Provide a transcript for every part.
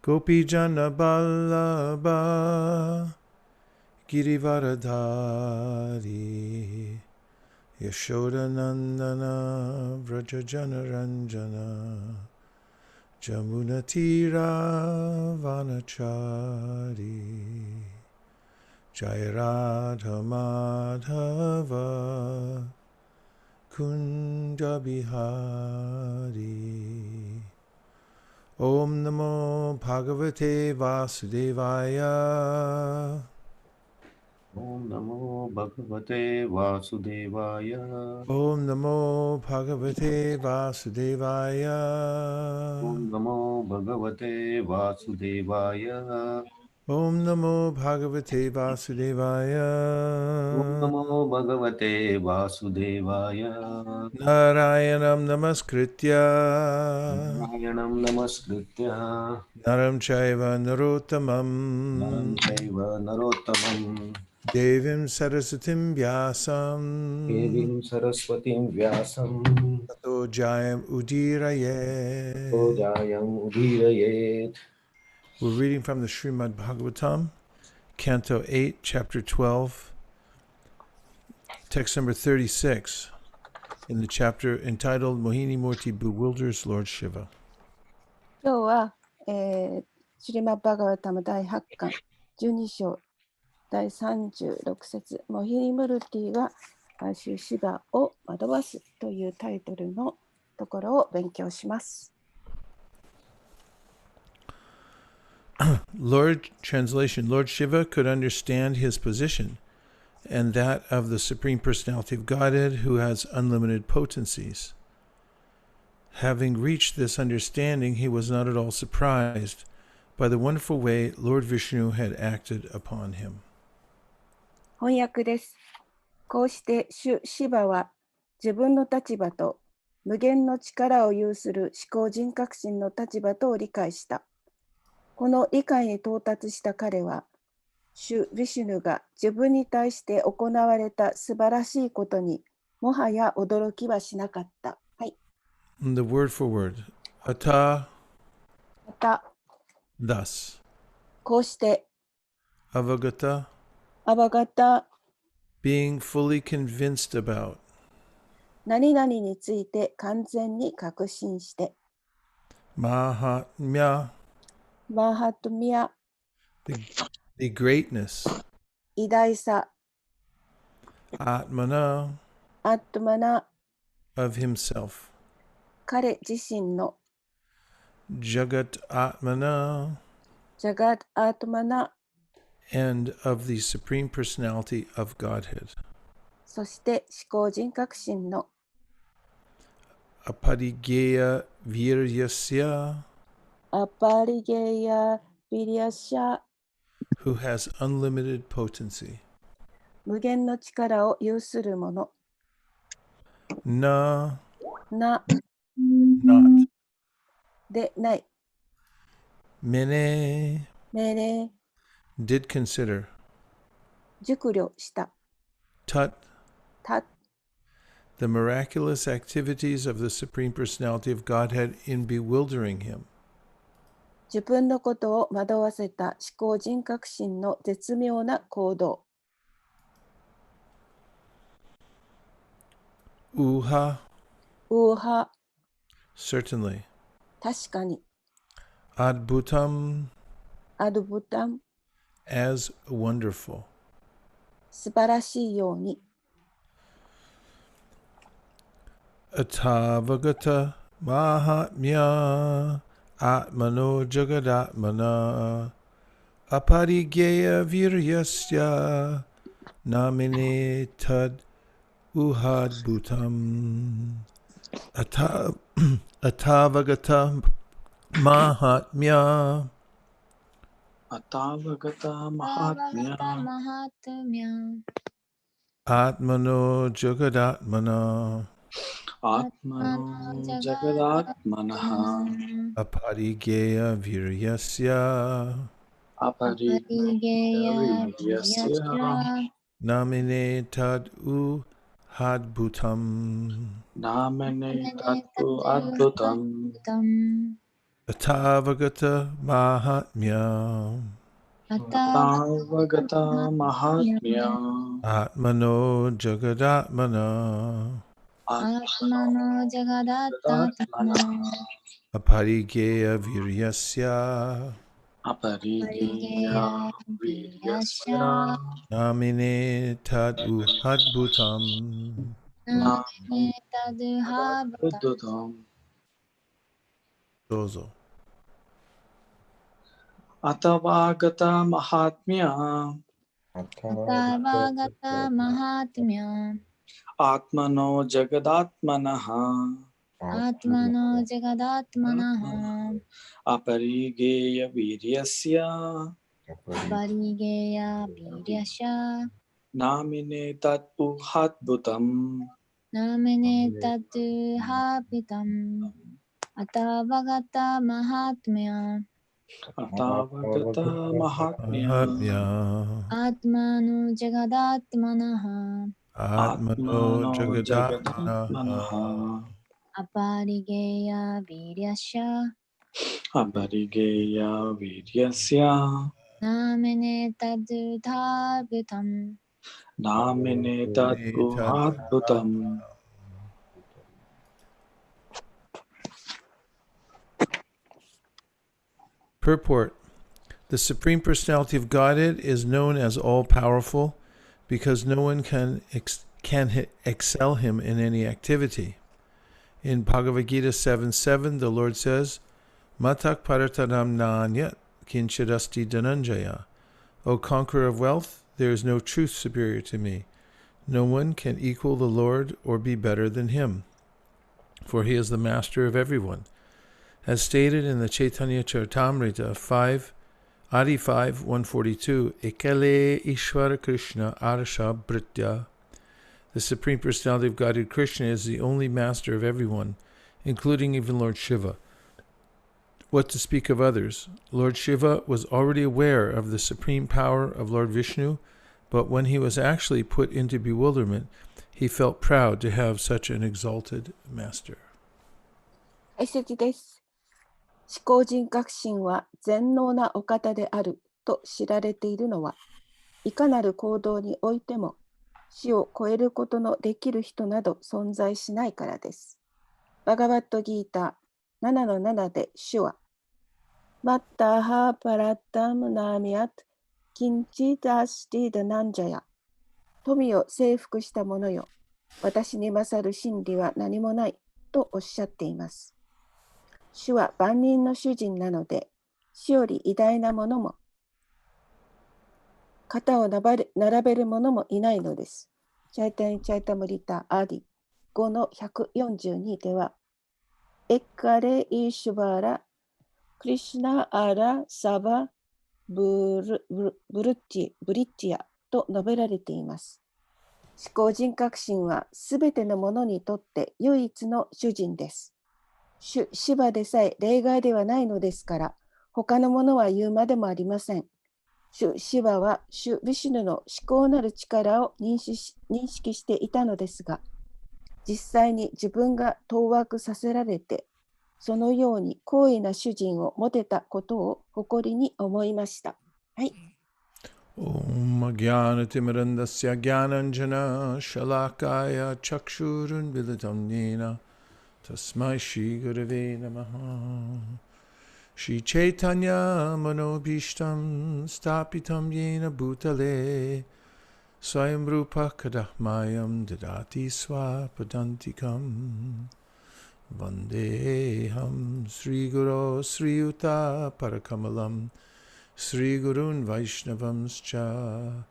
Gopijana Ballabha Girivaradhari Yashodanandana Vrajajana Ranjana Jamunatira Vanachari Jai Radha Madhava Kunja Bihari. Om Namo Bhagavate Vasudevaya. Om Namo Bhagavate Vasudevaya. Om Namo Bhagavate Vasudevaya. Om Namo Bhagavate Vasudevaya. Om Namo Bhagavate Om Vasudevaya. Namo Bhagavate Vasudevaya. Narayanam Namaskritya Narayanam Namaskritya. Naram Chaiva Naram Narottamam Chaiva Narottamam. Devim Saraswatim Vyasam Devim Saraswatim Vyasam. Tato Jayam Udiraye. Jayam Udhirayet. We're reading from the Srimad Bhagavatam, Canto 8, Chapter 12, text number 36, in the chapter entitled Mohini Murti Bewilders Lord Shiva. 今日は、シリマッバガワタム第8巻12章第36節モヒリムルティがシュシバを惑わすというタイトルのところを勉強します。Translation, Lord Shiva could understand his position and that of the Supreme Personality of Godhead who has unlimited potencies. Having reached this understanding, he was not at all surprised by the wonderful way Lord Vishnu had acted upon him. 翻訳です。こうして主シバは自分の立場と無限の力を有する思考人格心の立場とを理解した。この理解に到達した彼は、主ヴィシュヌが自分に対して行われた素晴らしいことにもはや驚きはしなかった。はい。The word for word, ata, また、thus, こうして、avagata, アバガタ、being fully convinced about, 何々について完全に確信して、mahatmya, マーハトミヤ、the greatness, 偉大さ、atmana, アットマナ、 of himself, 彼自身の、jagat atmana, ジャガッアートマナ、 and of the Supreme Personality of Godhead. そして思考人格心の、Apadigeya viryasya, アパリゲヤ・ビリアシャ、 who has unlimited potency. 無限の力を有するもの、 Na, な、 not. でない、 Mene, 命令、 did consider. 熟慮した、 Tat, た、 the miraculous activities of the Supreme Personality of Godhead in bewildering him. 自分のことを惑わせた思考人格心の絶妙な行動。Uha, ウーハ、 certainly. 確かに、 Adbhutam, アドブタン、 as wonderful. 素晴らしいように、 Atavagata mahatmya atmano jagadatmana aparigeya viryasya namine tad uhadbhutam atavagata mahatmya Atavagata Mahatmya atmano jagadatmana Atmano Jagadatmanaha aparigeya viryasya Aparigeya namine tad uhadbhutam. Namane Tatu Adbhutam. Atavagata Mahatmya Tavagata Mahatmya Atmano Jagadatmana Atmano Jagadatatmana Atmana Aparigeya Viryasya Aparigeya Parigeya Vidyasya Vidyasya Namine Tad Uhadbhutam. Namine Taduhabhutam Buddham Dozo. Atavagata Mahatmya Atavagata Mahatmya Atmano Jagadatmanaha Atmano Jagadatmanaha Aparigeya Vidyasya Parigeya Vidyasya Namine Tat Uhadbhutam Namine Taduhabhutam Atavagata Mahatmya Atavagata Mahatmya Mahatmya Atmanu Jagadatmanaha Atmano Atmano Jagadatmana Jagadatmanaha Aparigeya Vidyasya Abharigeya Vidyasya Namene Tadudhabhutam Namine Tat Uhadbhutam. Purport. The Supreme Personality of Godhead is known as all-powerful because no one can excel him in any activity. In Bhagavad Gita 7:7, the Lord says, Matak Paratanam Nanyat Kinchidasti Dhananjaya. O conqueror of wealth, there is no truth superior to me. No one can equal the Lord or be better than him, for he is the master of everyone. As stated in the Chaitanya Charitamrita 142, Ekale Ishvara Krishna Arasha Britya. The Supreme Personality of Godhead Krishna is the only master of everyone, including even Lord Shiva. What to speak of others? Lord Shiva was already aware of the supreme power of Lord Vishnu, but when he was actually put into bewilderment, he felt proud to have such an exalted master. 解説です。思考人格心は全能なお方であると知られているのは、いかなる行動においても死を超えることのできる人など存在しないからです。バガバットギーター 7-7 で主は、マッタハパラッタムナミアトキンチダスティダナンジャヤ。富を征服した者よ、私に勝る真理は何もないとおっしゃっています。主は万人の主人なので、死より偉大なものも、肩を並べる者もいないのです。チャイタニチャイタムリタアディ 5-142 では、エッカレイシュバラ、クリシュナアラサバブリッティアと述べられています。思考人格心はすべてのものにとって唯一の主人です。主シバでさえ例外ではないのですから、他のものは言うまでもありません。主シバは主ヴィシュヌの思考なる力を認識していたのですが、実際に自分が当惑させられて、そのように高位な主人を持てたことを誇りに思いました。はい。Om Jnanatimirandasya Jnananjana Shalakaya Chakshurun Bilitam Nena Tasmai Shri Gurave Namaha Shri Chaitanya Manobhishtam Stapitam Yena Bhutale Swayam Rupa Kadahmayam Didati Swapadantikam Vandeham Sri Guru Sri Yuta Parakamalam Sri Gurun Vaishnavamscha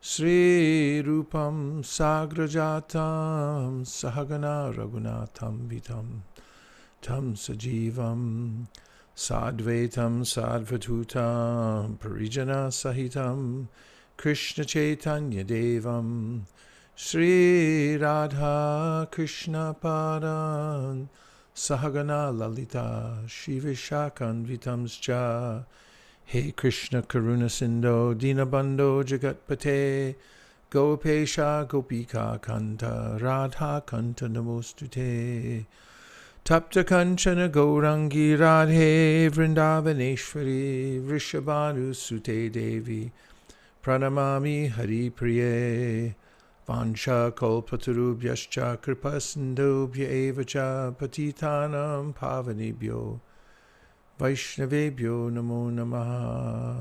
Sri Rupam Sagrajatam Sahagana Raghunatham Vitam Tam Sajivam Sadvaitam Sadvatutam Parijana Sahitam Krishna Chaitanya Devam Sri Radha Krishna Padan Sahagana Lalita Shivashakan Vitamscha Hey Krishna Karuna Sindho Dinabandho Jagatpate Gopesha Gopika Kanta Radha Kanta Namostute Tapta Kanchana Gaurangi Radhe Vrindavaneshwari Vrishabhanu Sute Devi Pranamami Hari Priye Vansha Kalpatarubhyascha Kripasindobhya Evacha Patitanam Pavanebhyo Vaishnavebhyo Namo Namaha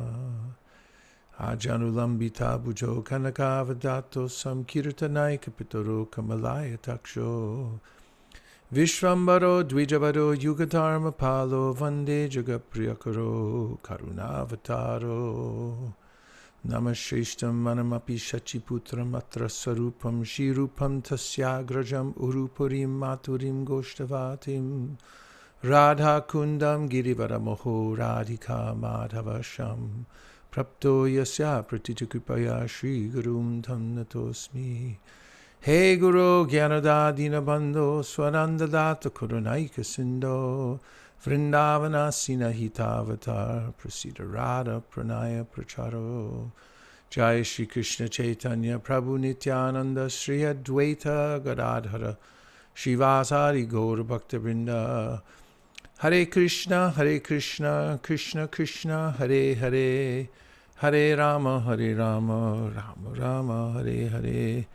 Ajanulambita Bhujo Kanakavadato Samkirtanai Kapitaro Kamalaya Taksho Vishvambaro Dvijavaro Yugadharma Palo Vande Jagapriyakaro Karunavataro Namashishtam Manamapi Shachiputram Atra Sarupam Shirupam Tasyagrajam Urupurim Maturim Goshtavatim Radha Kundam Girivaramoho Radhika Madhavasham Prapto Yasya Pratitikupaya Shri Gurum Tam Natosmi He Guru Gyanada Dinabando Swarandadata Kurunaika Sindo Vrindavana Sinahitavatar Prasida Radha Pranaya Pracharo Jai Shri Krishna Chaitanya Prabhu Nityananda Shri Advaita Gadadhara Shivasari Gaura Bhakta Vrinda Hare Krishna Krishna Krishna Hare Hare Hare Rama Rama Rama Hare Hare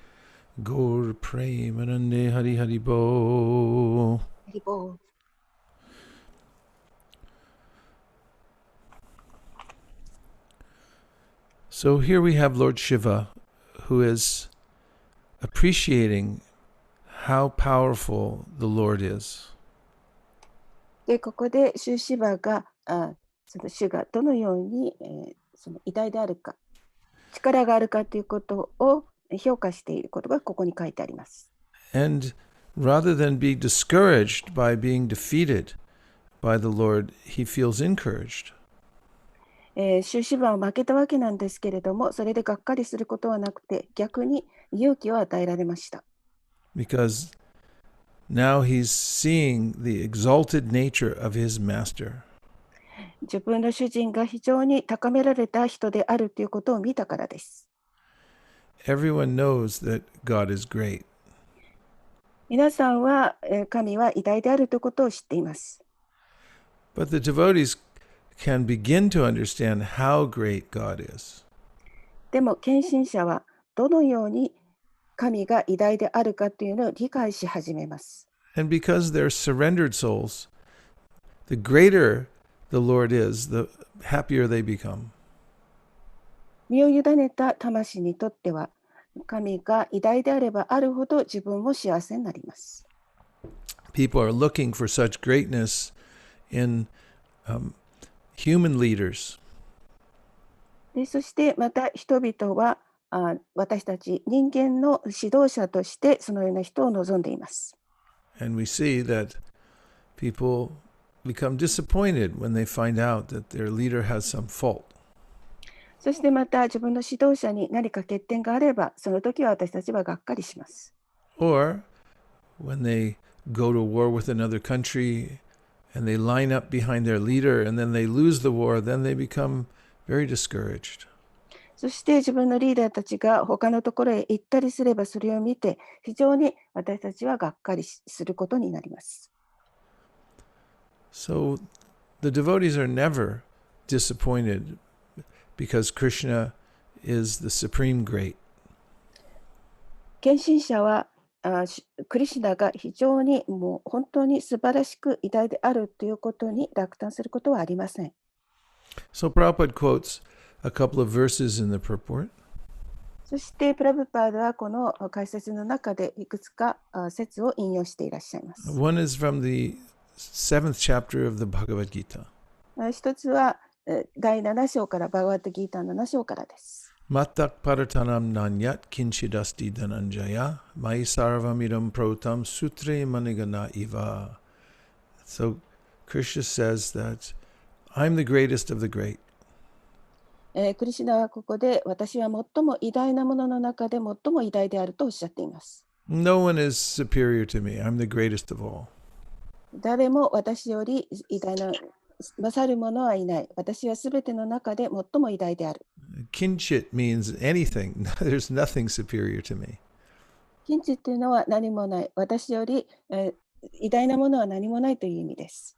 Gaur Premanande Hari Hari Bo. Haribo. So here we have Lord Shiva, who is appreciating how powerful the Lord is. で、ここでシュシバがその主がどのように、その偉大であるか、力があるかということを評価していることがここに書いてあります。And rather than be discouraged by being defeated by the Lord, he feels encouraged. シュシバは負けたわけなんですけれども、それでがっかりすることはなくて、逆に勇気を与えられました。Because now he's seeing the exalted nature of his master. 自分の主人が非常に高められた人であるということを見たからです。Everyone knows that God is great. 皆さんは神は偉大であるということを知っています。But the devotees can begin to understand how great God is. でも献身者はどのように神が偉大であるかというのを理解し始めます。And because they're surrendered souls, the greater the Lord is, the happier they become. 身を委ねた魂にとっては、神が偉大であればあるほど自分も幸せになります。People are looking for such greatness in human leaders. でそしてまた人々は私たち人間の指導者としてそのような人を望んでいます。And we see that people become disappointed when they find out that their leader has some fault. そしてまた自分の指導者に何か欠点があれば、その時は私たちはがっかりします。Or when they go to war with another country and they line up behind their leader and then they lose the war, then they become very discouraged. そして自分のリーダーたちが他のところへ行ったりすれば、それを見て非常に私たちはがっかりすることになります。So the devotees are never disappointed because Krishna is the supreme great. 献身者はクリシュナが非常にもう本当に素晴らしく偉大であるということに落胆することはありません。So Prabhupada quotes a couple of verses in the purport. そしてプラブパードはこの解説の中でいくつか説を引用していらっしゃいます。One is from the 7th chapter of the Bhagavad Gita. 一つは第7章からバガワットギーター7章からです。Mattak paratanam nanyat kinchidasti dhananjaya mai sarvamidam protam sutre manigana iva. So Krishna says that I'm the greatest of the great. クリシュナはここで私は最も偉大なものの中で最も偉大であるとおっしゃっています。No one is superior to me. I'm the greatest of all. 誰も私より偉大な勝る者はいない。私はすべての中で最も偉大である。Kinchit means anything. There's nothing superior to me. キンチっていうのは何もない。私より偉大なものは何もないという意味です。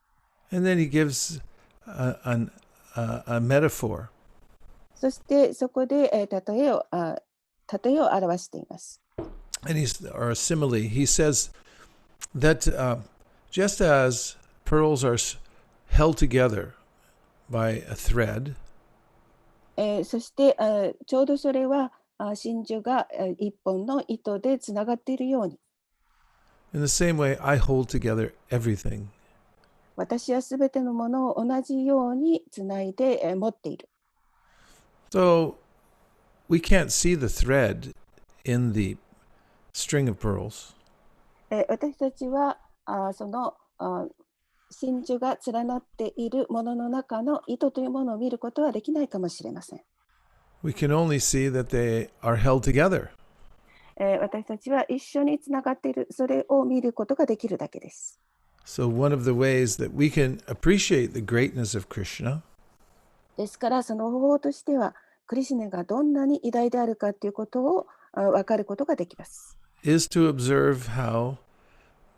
And then he gives a metaphor. そしてそこで、例えを表しています。Or a simile. He says that just as pearls are held together by a thread, そして、ちょうどそれは真珠が一本の糸でつながっているように、in the same way, I hold together everything. 私はすべてのものを同じようにつないで持っている。So we can't see the thread in the string of pearls. 私たちはその真珠が連なっているものの中の糸というものを見ることはできないかもしれません。We can only see that they are held together. 私たちは一緒につながっている、それを見ることができるだけです。So one of the ways that we can appreciate the greatness of Krishna ですからその方法としては、クリシュナがどんなに偉大であるかということを分かることができます。is to observe how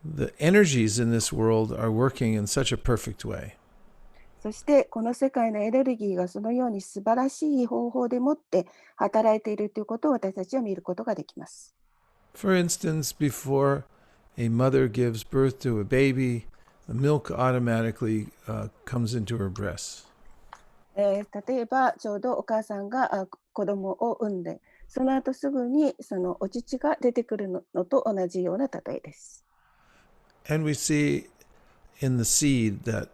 the energies in this world are working in such a perfect way. そしてこの世界のエネルギーがそのように素晴らしい方法でもって働いているということを私たちは見ることができます。For instance, before a mother gives birth to a baby, the milk automatically comes into her breasts. 例えばちょうどお母さんが子供を産んで、その後すぐにそのお乳が出てくるのと同じような例えです。And we see in the seed that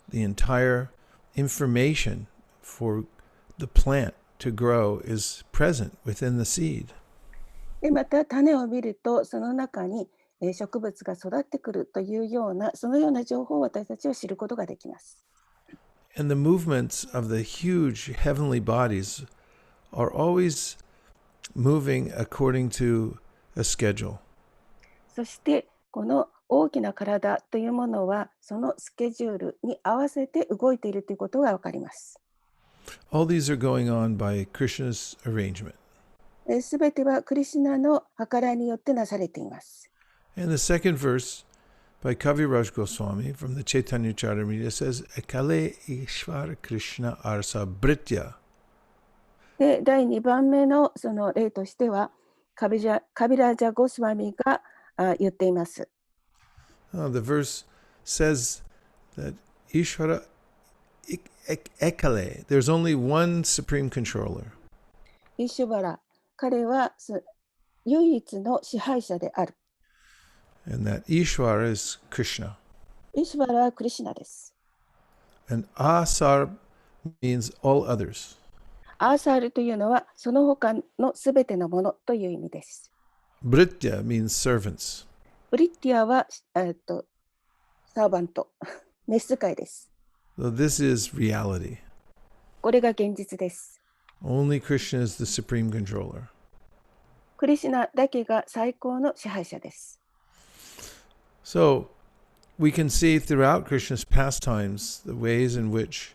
the entire information for the plant to grow is present within the seed. でまた種を見るとその中に植物が育ってくるというようなそのような情報を私たちは知ることができます。And the movements of the huge heavenly bodies are always moving according to a schedule. そしてこの大きな体というものはそのスケジュールに合わせて動いているということがわかります。All these are going on by Krishna's arrangement. すべてはクリシュナの計らいによってなされています。And the second verse by Kaviraj Goswami from the Chaitanya Charitamrita says, Ekale Ishvara Krishna Arsa Britya. で第2番目のその例としてはカビラジャ・ゴスワミが言っています。The verse says that Ishvara Ekale, there's only one supreme controller. イシュバラ、彼は唯一の支配者である。And that Ishvara is Krishna. イシュバラはクリシュナです。And Asar means all others. アーサールというのはその他のすべてのものという意味です。Britya means servants. ブリッティアは、サーバント、召使いです。So this is reality. これが現実です。Only Krishna is the supreme controller. クリシュナだけが最高の支配者です。So we can see throughout Krishna's pastimes the ways in which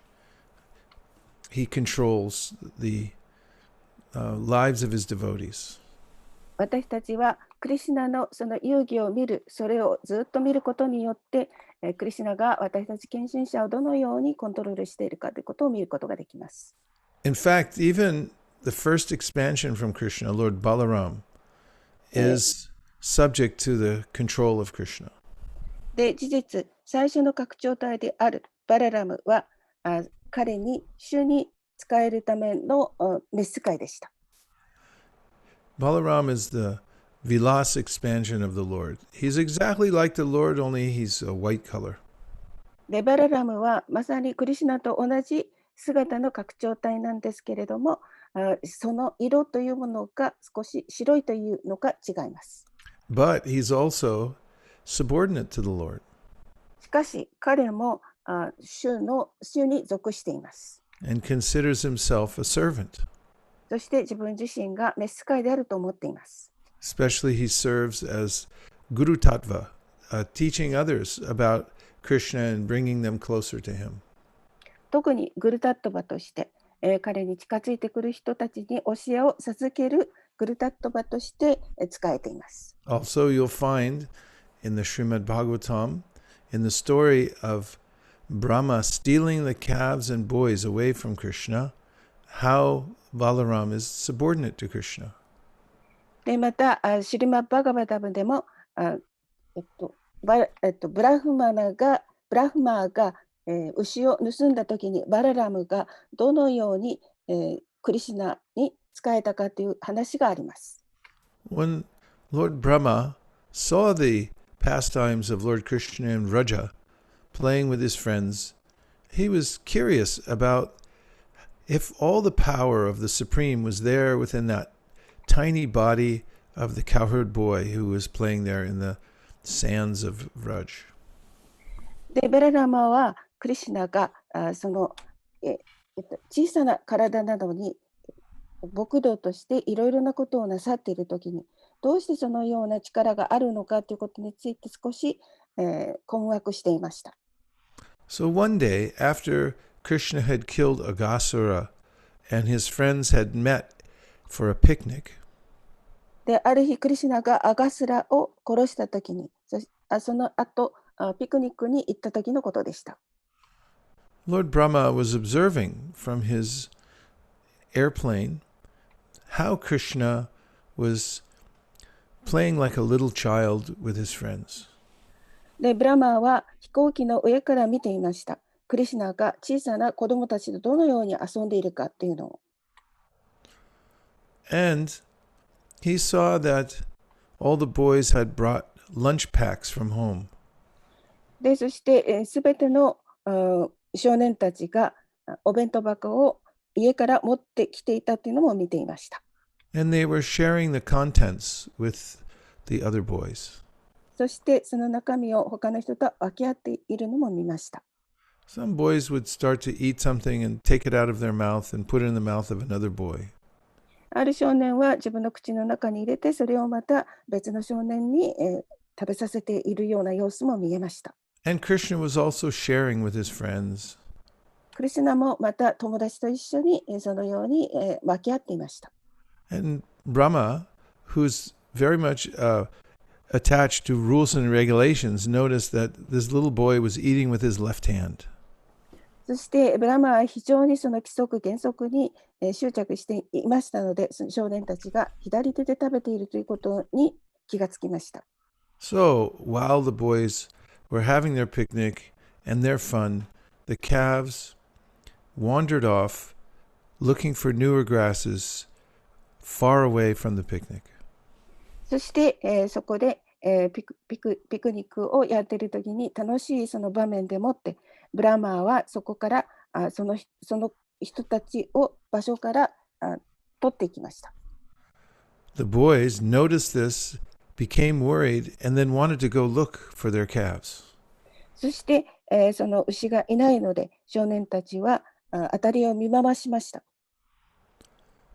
he controls the lives of his devotees. 私たちはクリシュナのその遊戯を見る、それをずっと見ることによって、クリシュナが私たち献身者をどのようにコントロールしているかということを見ることができます。In fact, even the first expansion from Krishna, Lord Balaram, is subject to the control of Krishna. で、事実、最初の拡張体であるバララムは、彼に主に仕えるための召使いでした。Balaram is the Vilas expansion of the Lord. He's exactly like the Lord, only he's a white color. で、バララムはまさにクリシュナと同じ姿の拡張体なんですけれども、その色というものが少し白いというのが違います。But he's also subordinate to the Lord. しかし彼も主に属しています。And considers himself a servant. そして自分自身が召使いであると思っています。Especially he serves as Guru Tattva, teaching others about Krishna and bringing them closer to him. 特にグルタットバとして、彼に近づいてくる人たちに教えを授けるグルタットバとして仕えています。Also, you'll find in the Srimad Bhagavatam, in the story of Brahma stealing the calves and boys away from Krishna, how Balaram is subordinate to Krishna. でまたシリマ・バガバタムでもブラフマーが、牛を盗んだ時にバララムがどのように、クリシュナに仕えたかという話があります。When Lord Brahma saw the pastimes of Lord Krishna and Vraja playing with his friends, he was curious about if all the power of the Supreme was there within that tiny body of the cowherd boy who was playing there in the sands of Vraj. でバララマはクリシュナがその、小さな体なのに牧道としていろいろなことをなさっているときにどうしてそのような力があるのかということについて少し、困惑していました。So one day, after Krishna had killed Aghasura and his friends had met for a picnic, である日クリシュナがアガスラを殺したときにその後ピクニックに行った時のことでした。Lord Brahma was observing from his airplane how Krishna was playing like a little child with his friends. でブラマーは飛行機の上から見ていました。クリシュナが小さな子供たちとどのように遊んでいるかっていうのを。And he saw that all the boys had brought lunch packs from home. でそして、すべての少年たちがお弁当箱を家から持ってきていたというのも見ていました。And they were sharing the contents with the other boys. そしてその中身を他の人と分け合っているのも見ました。Some boys would start to eat something and take it out of their mouth and put it in the mouth of another boy. ある少年は自分の口の中に入れてそれをまた別の少年に、食べさせているような様子も見えました。And Krishna was also sharing with his friends. クリシュナもまた友達と一緒にそのように分け合っていました。And Brahma, who's very much attached to rules and regulations, noticed that this little boy was eating with his left hand. そしてブラマは非常にその規則原則に執着していましたので、その少年たちが左手で食べているということに気がつきました。So while the boys were having their picnic and their fun, the calves wandered off looking for newer grasses far away from the picnic. そして、そこで、ピクニックをやっているときに楽しいその場面でもってブラマーはそこからその人たちを場所から取っていきました。The boys noticed this, became worried, and then wanted to go look for their calves. そして、その牛がいないので少年たちは辺りを見回しました。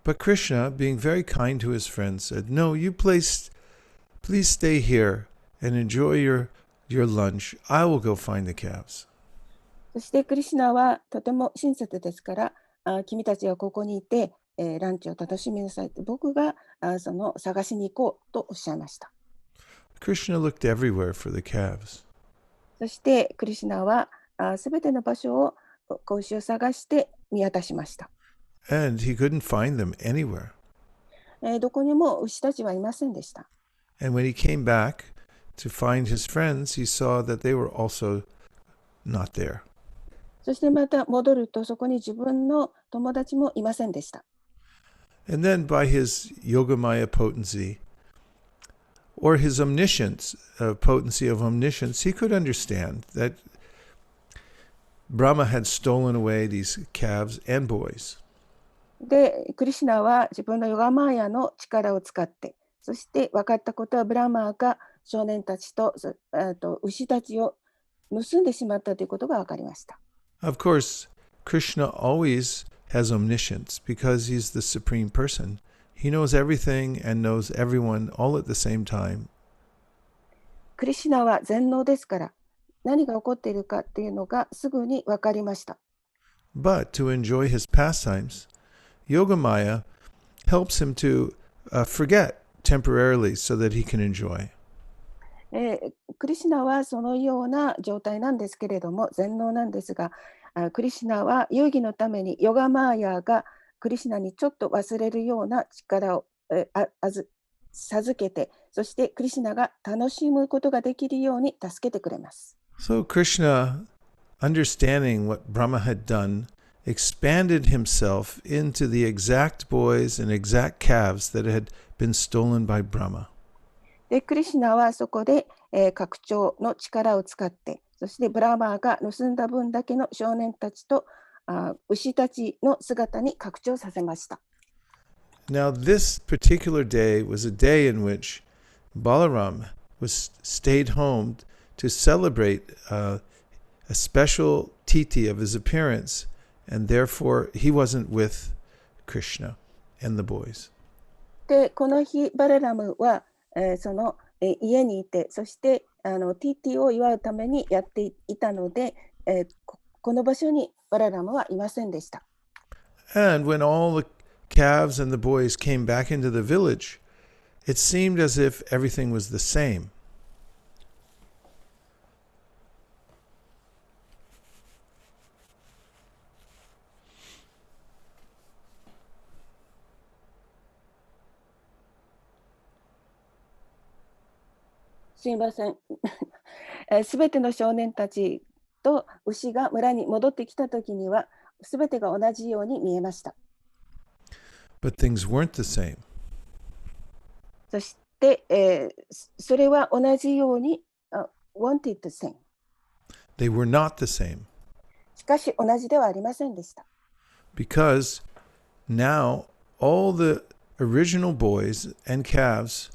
But Krishna, being very kind to his friends, said, "No, you please stay here and enjoy your lunch. I will go find the calves." そしてクリシュナはとても親切ですから、君たちはここにいて、ランチを楽しみなさいと僕がその探しに行こうとおっしゃいました。Krishna looked everywhere for the calves. そしてクリシュナはすべての場所を牛を探して見渡しました。And he couldn't find them anywhere. どこにも牛たちはいませんでした。And when he came back to find his friends, he saw that they were also not there. そしてまた戻るとそこに自分の友達もいませんでした。And then by his Yogamaya potency, or his omniscience, potency of omniscience, he could understand that Brahma had stolen away these calves and boys. で、クリシュナは自分のヨガマーヤの力を使って、そして分かったことはブラマーが少年たちと牛たちを盗んでしまったということが分かりました。Of course, Krishna always has omniscience because he's the supreme person. He knows everything and knows everyone all at the same time. クリシュナは全能ですから、何が起こっているかというのがすぐに分かりました。But to enjoy his pastimes, Yogamaya helps him to forget temporarily so that he can enjoy. クリシュナはそのような状態なんですけれども、全能なんですが、クリシュナは遊戯のためにヨガマーヤがクリシュナにちょっと忘れるような力を授けて、そしてクリシュナが楽しむことができるように助けてくれます。So Krishna, understanding what Brahma had done, expanded himself into the exact boys and exact calves that had been stolen by Brahma. で、クリシュナはそこで、拡張の力を使って、そしてブラマーが盗んだ分だけの少年たちと牛たちの姿に拡張させました。Now, this particular day was a day in which Balaram stayed home to celebrate a special titi of his appearance, and therefore he wasn't with Krishna and the boys. で、この日、バララムは、その、家にいて、そしてティティを祝うためにやっていたので、この場所にバララムはいませんでした。And when all the calves and the boys came back into the village, it seemed as if everything was the same. すみません。すべての少年たちと牛が村に戻ってきたときには、すべてが同じように見えました。But things weren't the same. そして、それは同じように、wanted the same. They were not the same. しかし同じではありませんでした。Because now all the original boys and calves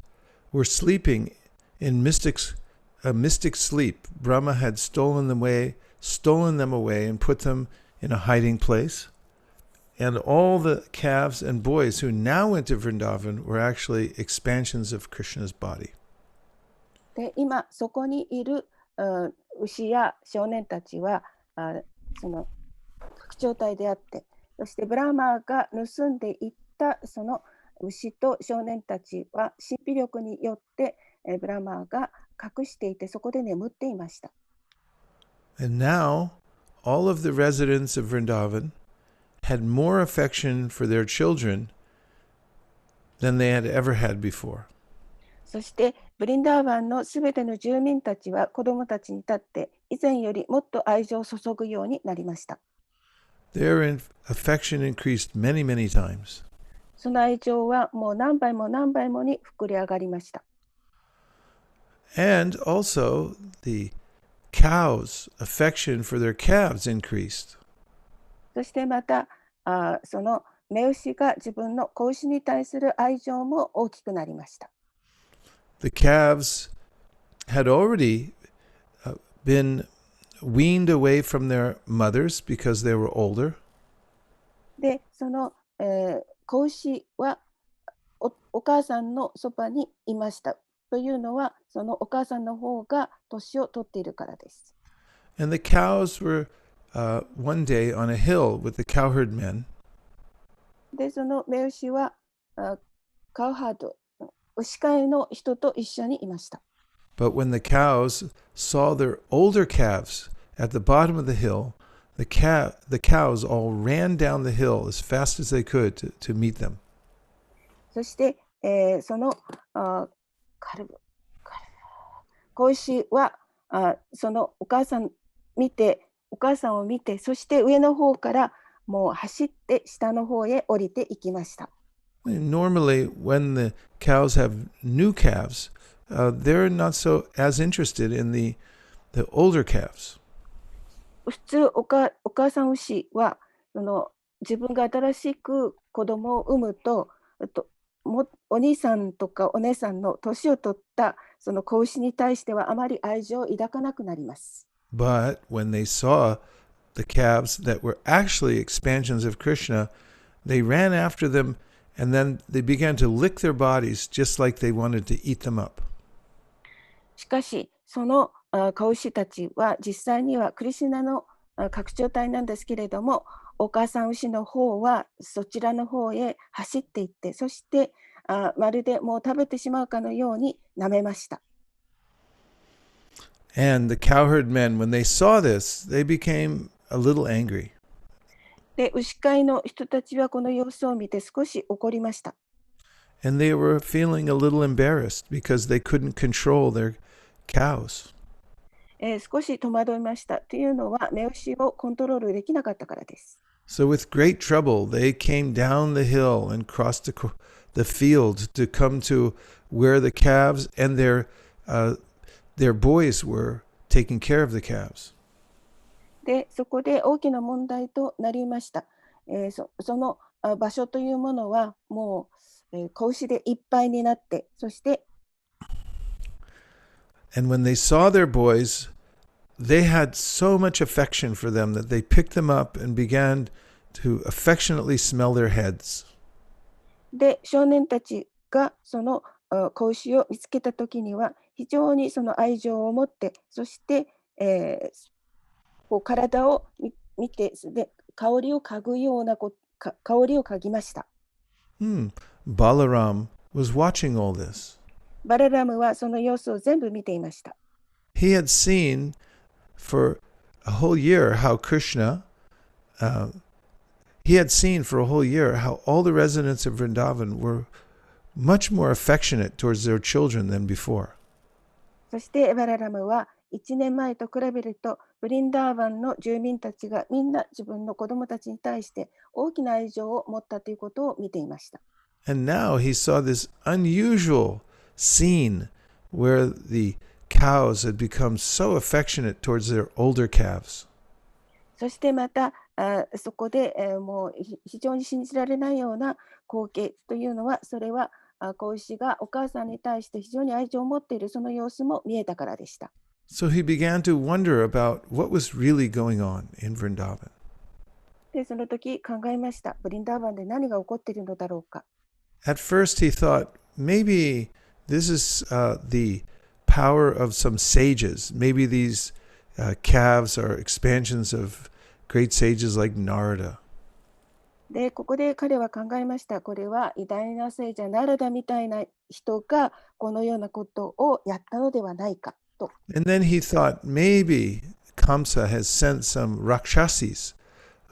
were sleeping in a mystic sleep. Brahma had stolen them away and put them in a hiding place. And all the calves and boys who now went to Vrindavan were actually expansions of Krishna's body. で、今そこにいる牛や少年たちはその拡張体であって、そしてブラーマーが盗んでいったその牛と少年たちは神秘力によってブラーマーが隠していて、そこで眠っていました。And now all of the residents of Vrindavan had more affection for their children than they had ever had before. そしてブリンダーバンのすべての住民たちは子供たちに立って以前よりもっと愛情を注ぐようになりました。Their affection increased many, many times. その愛情はもう何倍も何倍もに膨れ上がりました。And also the cows' affection for their calves increased. そしてまたその雌牛が自分の子牛に対する愛情も大きくなりました。The calves had already been weaned away from their mothers because they were older. で、その、子牛は お母さんのそばにいました。というのは、そのお母さんの方が年を取っているからです。And the cows were one day on a hill with the cowherd men. で、その雌牛はカウハード、牛飼いの人と一緒にいました。But when the cows saw their older calves at the bottom of the hill, the cows all ran down the hill as fast as they could to meet them. そして、その子牛はそのお母さんを見て、そして上の方からもう走って下の方へ降りていきました。Normally, when the cows have new calves, they're not so as interested in the older calves. 普通お母さん牛はその自分が新しく子供を産むと、お兄さんとかお姉さんの年を取ったその子牛に対してはあまり愛情を抱かなくなります。But when they saw the calves that were actually expansions of Krishna, they ran after them and then they began to lick their bodies just like they wanted to eat them up. しかし、その子牛たちは実際にはクリシュナの拡張体なんですけれども、お母さん牛の方はそちらの方へ走っていって、そしてまるでもう食べてしまうかのように舐めました。And the cowherd men, when they saw this, they became a little angry. で、牛飼いの人たちはこの様子を見て少し怒りました。And they were feeling a little embarrassed because they couldn't control their cows. 少し戸惑いました。というのは、雌牛をコントロールできなかったからです。So with great trouble, they came down the hill and crossed the field to come to where the calves and their boys were taking care of the calves. で、そこで大きな問題となりました。その場所というものはもう、子牛でいっぱいになって、そして、And when they saw their boys, they had so much affection for them that they picked them up and began to affectionately smell their heads. で、少年たちがその子牛を見つけたときには、非常にその愛情を持って、そして、こう体を見て、で香りを嗅ぐような香りを嗅ぎました。Balaram was watching all this. バララムはその様子を全部見ていました。He had seen for a whole year how how all the residents of Vrindavan were much more affectionate towards their children than before. そしてバララムは1年前と比べるとブリンダーバンの住民たちがみんな自分の子供たちに対して大きな愛情を持ったということを見ていました。And now he saw this unusual scene where the cows had become so affectionate towards their older calves. そしてまたそこで、もう非常に信じられないような光景というのは、それは子牛がお母さんに対して非常に愛情を持っているその様子も見えたからでした。So he began to wonder about what was really going on in Vrindavan. で、その時考えました。ブリンダーバンで何が起こっているのだろうか。At first he thought maybe this is the power of some sages. Maybe these calves are expansions of great sages like Narada. で、ここで彼は考えました。これは偉大な聖者ナラダみたいな人がこのようなことをやったのではないかと。And then he thought maybe Kamsa has sent some rakshasis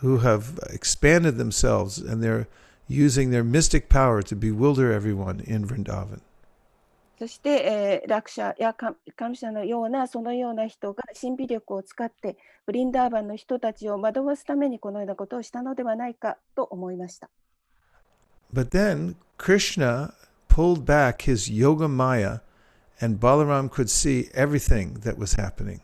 who have expanded themselves and they're using their mystic power to bewilder everyone in Vrindavan. そして、ラクシャやカムシャのようなそのような人が神秘力を使ってブリンダーバンの人たちを惑わすためにこのようなことをしたのではないかと思いました。But then Krishna pulled back his yoga maya and Balaram could see everything that was happening.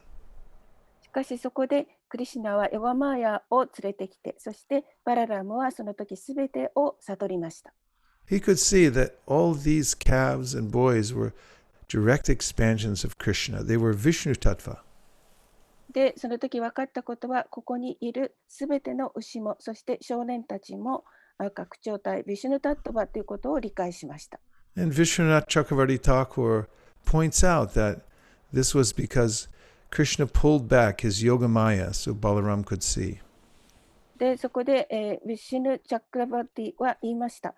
しかしそこでクリシュナはヨガマーヤを連れてきて、そしてバララムはその時すべてを悟りました。He could see that all these calves and boys were direct expansions of Krishna. They were Vishnu Tattva. で、その時分かったことは、ここにいるすべての牛も、そして少年たちも拡張体、ビシュヌタットバということを理解しました。And Vishwanath Chakravarti Thakur points out that this was because Krishna pulled back his yoga maya so Balaram could see. で、そこで、ビシュヌ・チャクラバティは言いました。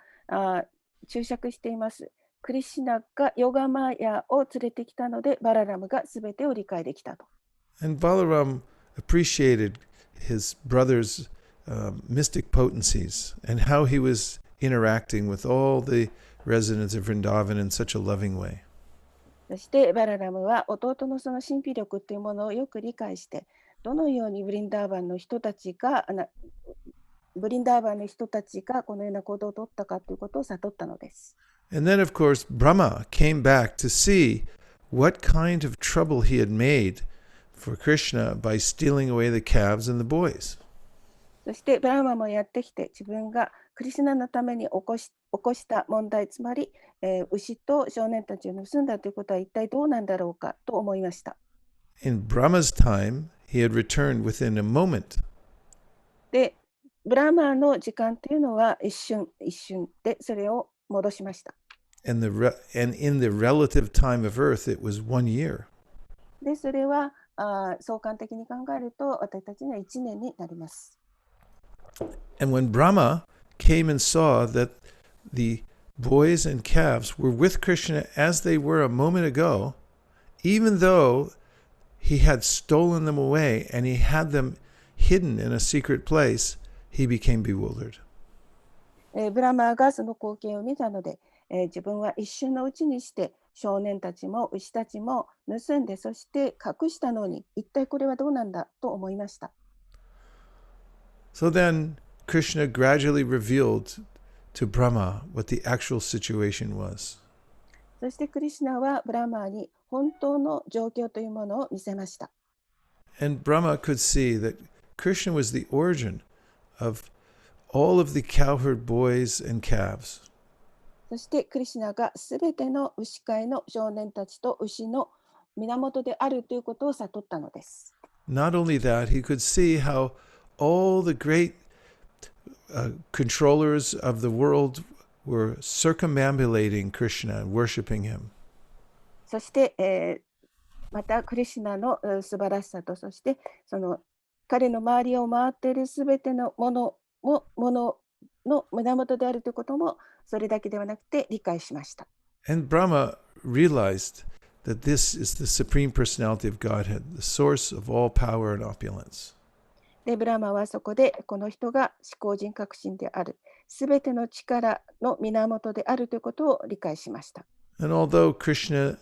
注釈しています。クリシュナがヨガマヤを連れてきたので、バララムがすべてを理解できたと。And Balaram appreciated his brother's mystic potencies and how he was interacting with all the residents of Vrindavan in such a loving way. そしてバララムは弟のその神秘力というものをよく理解して、どのようにブリンダーバンの人たちがこのような行動をとったかということを悟ったのです。And then, of course, Brahma came back to see what kind of trouble he had made for Krishna by stealing away the calves and the boys. そしてブラマもやってきて、自分がクリシュナのために起こした問題、つまり、牛と少年たちを盗んだということは一体どうなんだろうかと思いました。In Brahma's time, he had returned within a moment. で、ブラマの時間というのは一瞬でそれを戻しました。And in the relative time of earth, it was 1 year. で、それは相関的に考えると私たちの1年になります。And when Brahma came and saw that the boys and calves were with Krishna as they were a moment ago, even though he had stolen them away and he had them hidden in a secret place, he became bewildered. ブラマーがその光景を見たので、自分は一瞬のうちにして少年たちも牛たちも盗んで、そして隠したのに、一体これはどうなんだと思いました。So then Krishna gradually revealed to Brahma what the actual situation was. そしてクリシュナはブラマーに本当の状況というものを見せました。And Brahma could see that Krishna was the origin of all of the cowherd boys and calves. そしてクリシュナがすべての牛飼いの少年たちと牛の源であるということを悟ったのです。Not only that, he could see how all the great controllers of the world were circumambulating Krishna and worshiping him. そして、またクリシュナの素晴らしさと、そしてその彼の周りを回っているすべてのものの源であるということも、それだけではなくて理解しました。And Brahma realized that this is the Supreme Personality of Godhead, the source of all power and opulence. で、ブラマはそこでこの人が思考人格心である、すべての力の源であるということを理解しました。And although Krishna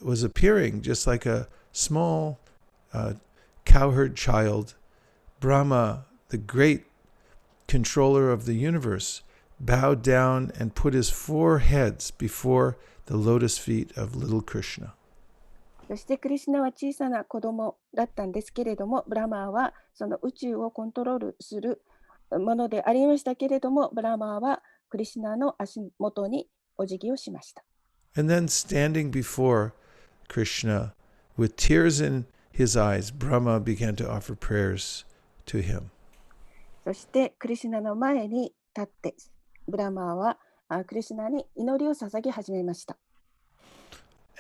was appearing just like a small cowherd child, Brahma, the great controller of the universe, bowed down and put his 4 heads before the lotus feet of little Krishna. そしてクリシュナは小さな子供だったんですけれども、ブラマーはその宇宙をコントロールするものでありましたけれども、ブラマーはクリシュナの足元にお辞儀をしました。And then standing before Krishna with tears in his eyes, Brahma began to offer prayers to him. そしてクリシュナの前に立って、ブラマーはクリシュナに祈りを捧げ始めました。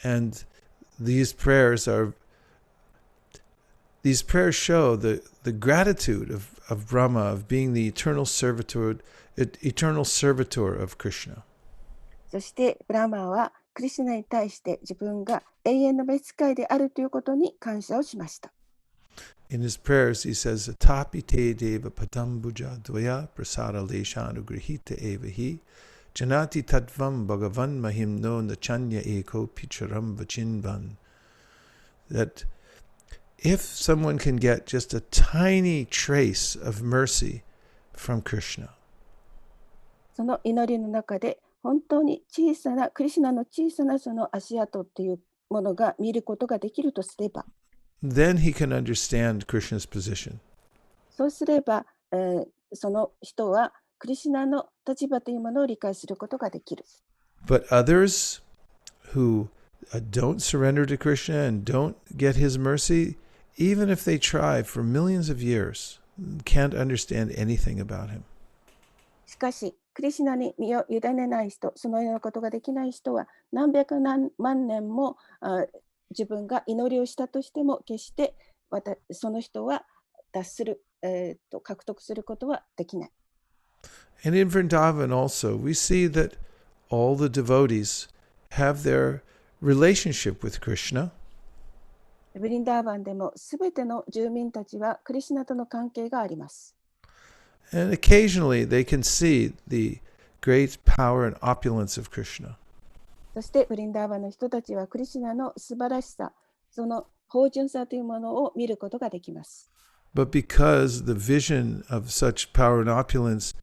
And these prayers show the gratitude of Brahma of being the eternal servitor of Krishna. そしてブラマーはクリシュナに対して自分が永遠の召使いであるということに感謝をしました。In his prayers, he says, Atapi te deva patambuja dvaya prasara leshanu grihita evahi janati tatvam bhagavan mahim no nachanya eko picharam vachinvan. That if someone can get just a tiny trace of mercy from Krishna, その祈りの中で本当に小さなクリシュナの小さなその足跡というものが見ることができるとすれば、then he can understand Krishna's position. そうすれば、その人はクリシュナの立場というものを理解することができる。But others who don't surrender to Krishna and don't get his mercy, even if they try for millions of years, can't understand anything about him. しかし、クリシュナに身を委ねない人、そのようなことができない人は何百何万年も自分が祈りをしたとしても決してその人は脱する、獲得することはできない。And in Vrindavan also, we see that all the devotees have their relationship with Krishna. ブリンダーバンでもすべての住民たちはクリシュナとの関係があります。And occasionally they can see the great power and opulence of Krishna. そしてブリンダーバンの人たちはクリシュナの素晴らしさ、その芳醇さというものを見ることができます。But because the vision of such power and opulence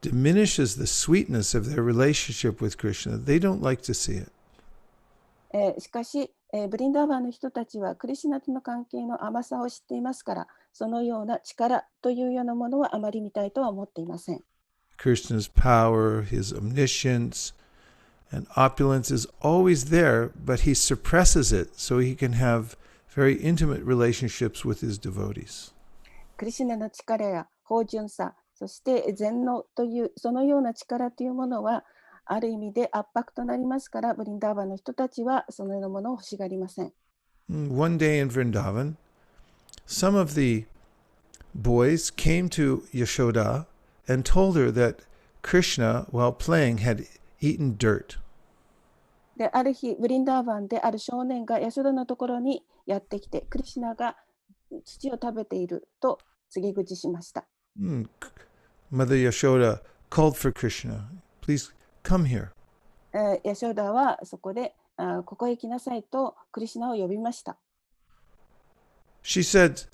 diminishes the sweetness of their relationship with Krishna, they don't like to see it. しかし、ブリンダーバンの人たちはクリシュナとの関係の甘さを知っていますから、そのような力というようなものはあまり見たいとは思っていません。Krishna's power, his omniscience, and opulence is always there, but he suppresses it so he can have very intimate relationships with his devotees. クリシュナの力や芳醇さ、そして全能というそのような力というものはある意味で圧迫となりますから、ブリンダーバンの人たちはそのようなものを欲しがりません。One day in Vrindavan, some of the boys came to Yashoda and told her that Krishna, while playing, had eaten dirt. で、ある日、ブリンダーバンである少年がヤショダのところにやってきて、クリシュナが土を食べていると告げ口しました。Mother Yashoda called for Krishna. Please come here. ヤショーダはそこでここへ来なさいとクリシュナを呼びました。She said,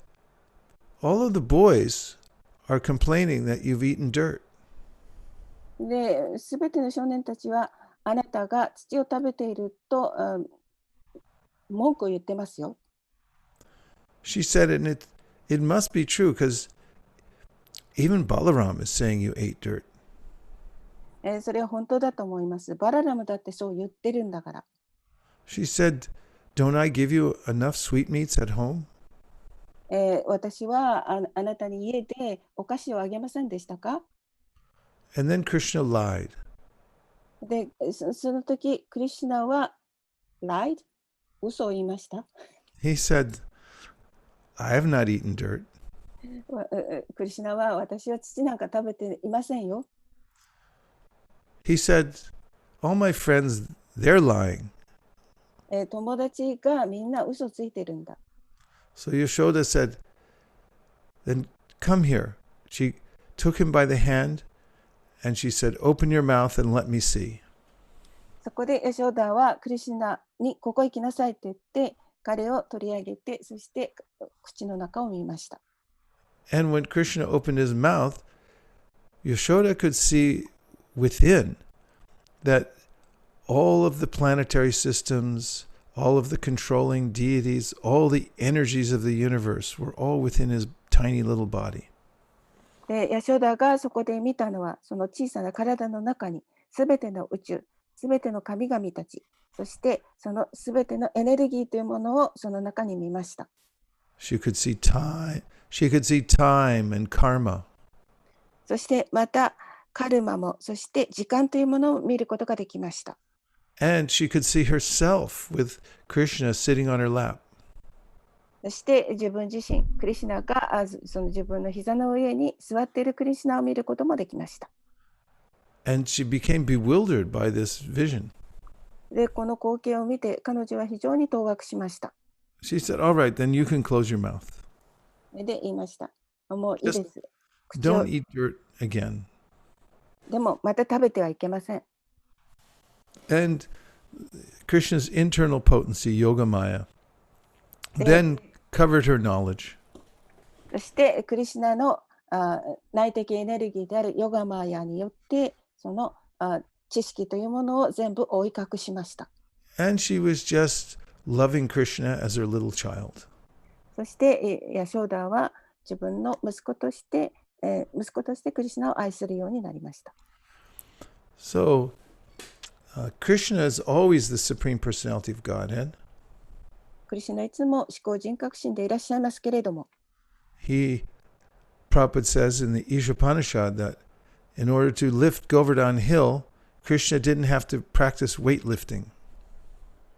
all of the boys are complaining that you've eaten dirt. で、すべての少年たちはあなたが土を食べていると文句を言ってますよ。She said, and it must be true because even Balaram is saying you ate dirt. それは本当だと思います。バララムだってそう言ってるんだから。She said, don't I give you enough sweetmeats at home? 私はあなたに家でお菓子をあげませんでしたか？ And then Krishna lied. で、その時、クリシュナはlied? 嘘を言いました。He said, I have not eaten dirt. クリシュナは私は土なんか食べていませんよ。He said, all my friends, they're lying. 友達がみんな嘘ついてるんだ。So Yashoda said, then come here. She took him by the hand and she said, open your mouth and let me see. そこでヤショーダはクリシュナにここ行きなさいと言って彼を取り上げて、そして口の中を見ました。And when Krishna opened his mouth, Yashoda could see within that all of the planetary systems, all of the controlling deities, all the energies of the universe were all within his tiny little body. で、ヤショダがそこで見たのは、その小さな体の中にすべての宇宙、すべての神々たち、そしてそのすべてのエネルギーというものをその中に見ました。She could see time and karma. そしてまたカルマも、そして時間というものを見ることができました。And she could see herself with Krishna sitting on her lap. そして自分自身、クリシュナがその自分の膝の上に座っているクリシュナを見ることもできました。And she became bewildered by this vision. で、この光景を見て彼女は非常に当惑しました。She said, all right, then you can close your mouth. で、言いました。もういいです。Don't eat dirt again. でも、また食べてはいけません。And Krishna's internal potency, Yogamaya, then covered her knowledge. そして、クリシュナの内的エネルギーであるヨガマーヤによって、その知識というものを全部覆い隠しました。And she was just loving Krishna as her little child. そして、ヤショーダは自分の息子としてクリシュナを愛するようになりました。So, Krishna is always the Supreme Personality of Godhead. クリシュナいつも思考人格心でいらっしゃいますけれども、Prabhupada says in the Ishopanishad that in order to lift Govardhan Hill, Krishna didn't have to practice weightlifting.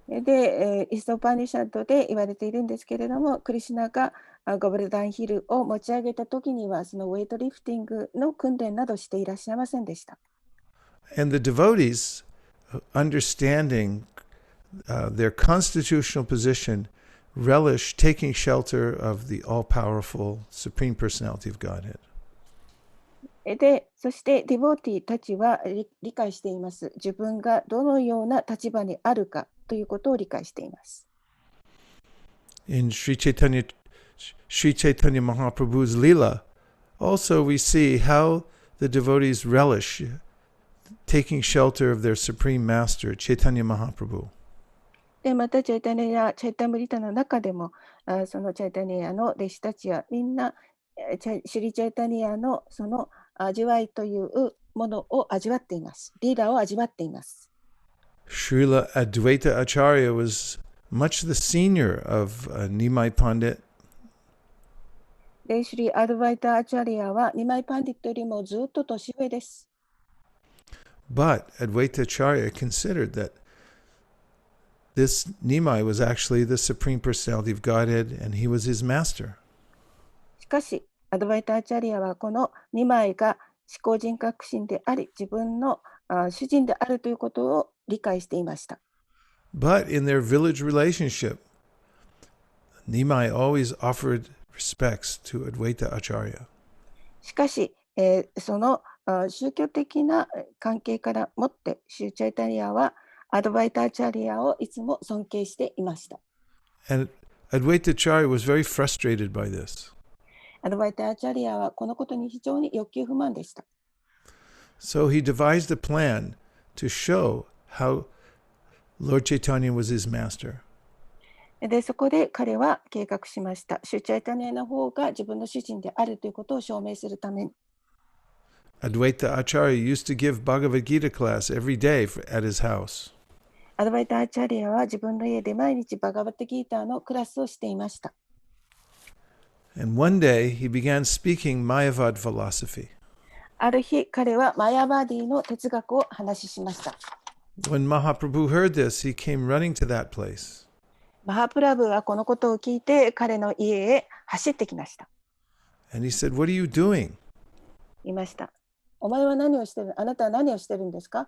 で、イストパニシャッドで言われているんですけれども、クリシュナがゴブルダンヒルを持ち上げたときには、そのウェイトリフティングの訓練などしていらっしゃいませんでした。And the devotees, understanding their constitutional position, relish taking shelter of the all-powerful Supreme Personality of Godhead. で、そしてディボーティたちは理解しています。自分がどのような立場にあるかということを理解しています。In Sri Chaitanya Mahaprabhu's Leela, also we see how the devotees relish taking shelter of their Supreme Master, Chaitanya Mahaprabhu. で、またチャイタニアムリタの中でも、そのチャイタニアの弟子たちはみんなシリチャイタニアのその味わいというものを味わっています。リーダーを味わっています。Srila Advaita Acharya was much the senior of Nimai Pandit. で、シリアドバイタ・アチャリアはニマイパンディットよりもずっと年上です。But Advaita Acharya considered that this Nimai was actually the Supreme Personality of Godhead and he was his master. しかし、アドバイタ・アチャリアはこのニマイが思考人格心であり、自分の主人であるということを理解していました。But in their village relationship, Nimai always offered respects to Advaita Acharya. しかし、その宗教的な関係からもってシュチャイタニアはアドバイターチャリアをいつも尊敬していました。And Advaita Acharya was very frustrated by this. アドバイターチャリアはこのことに非常に欲求不満でした。So he devised a plan to show how Lord Chaitanya was his master. で、そこで彼は計画しました。シュチャイタニアの方が自分の主人であるということを証明するために。Advaita Acharya used to give Bhagavad Gita class every day at his house. アドバイターチャリアは自分の家で毎日バガバットギーターのクラスをしていました。And one day he began speaking Mayavad philosophy. ある日、彼はマヤバディの哲学を話しました。When Mahaprabhu heard this, he came running to that place. マハプラブはこのことを聞いて彼の家へ走ってきました。And he said, "What are you doing?" 言いました。お前は何をしてる？あなたは何をしてるんですか？